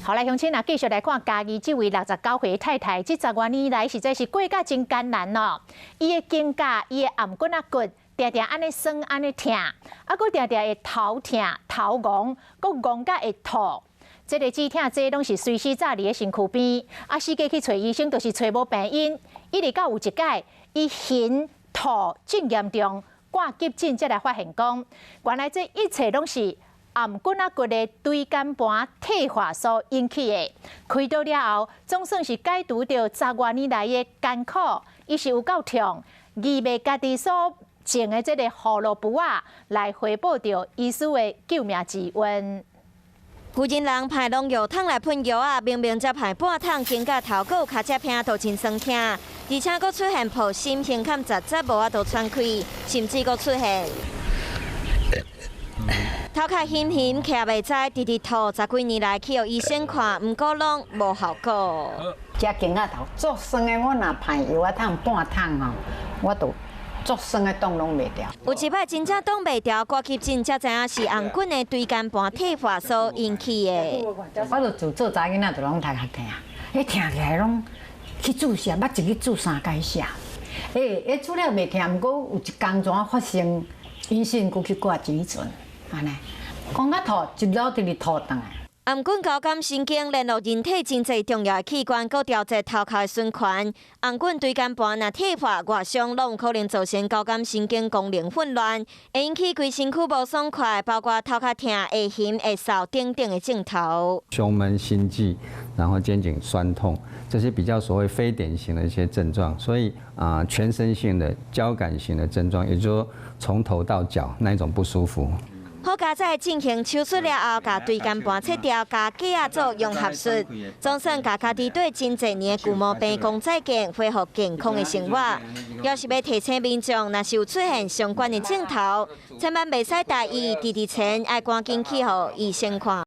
好来，乡亲啊，继续来看嘉义这位69岁的太太，这10多年来实在是过甲真艰难哦。伊的肩胛、伊的颔骨啊骨，常常安尼酸、安尼痛，啊，佮常常会头痛、头晕，佮晕甲会吐。这个止痛剂拢是随时早伫咧身躯边，啊，四界去找医生，就是找无病因。一直到有一届，伊晕吐真严重，挂急诊才来发现讲，原来这一切拢是。颔骨啊骨的椎间盘退化所引起的，开刀了后，总算是解除着10多年来的艰苦，伊是有够痛，义卖家己所种的这个胡萝卜啊，来回报着医师的救命之恩。附近人派农药桶来喷药啊，明明才派半桶，肩胛头佮有脚趾片都真酸痛，而且佮出现破心、胸坎杂杂无法度喘气，甚至佮出现。头壳晕晕，徛袂在，直直吐，10几年来去予医生看，毋过拢无效果。这肩胛头足酸的，我若排药啊桶半桶吼，我都足酸的挡拢袂掉。有一摆真正挡袂掉，挂急诊才知影是颔骨的椎间盘退化所引起的。我就自做查囡仔，就拢头壳疼，迄疼起来拢去注射，捌一日注3解射。迄注了袂疼，毋过有一工怎发生，医生佫去挂急诊。安尼，讲到吐，一路直直吐倒来。颔骨交感神经联络人体真侪重要的器官，佮调节头壳的循环。颔骨椎间盘若退化、外伤，拢有可能造成交感神经功能混乱，会引起规身躯无爽快，包括头壳痛、会晕、会扫等等的症头。胸闷、心悸，然后肩颈酸痛，这些比较所谓非典型的一些症状。所以全身性的交感型的症状，也就是说从头到脚那一种不舒服。好佳在进行手术了后，甲椎间盘切掉，甲假牙做融合术，总算甲家己对真侪年的旧毛病讲再见，恢复健康的生活。要是要提醒民众，若是有出现相关的症头，千万袂使大意，直前爱赶紧去予医生看。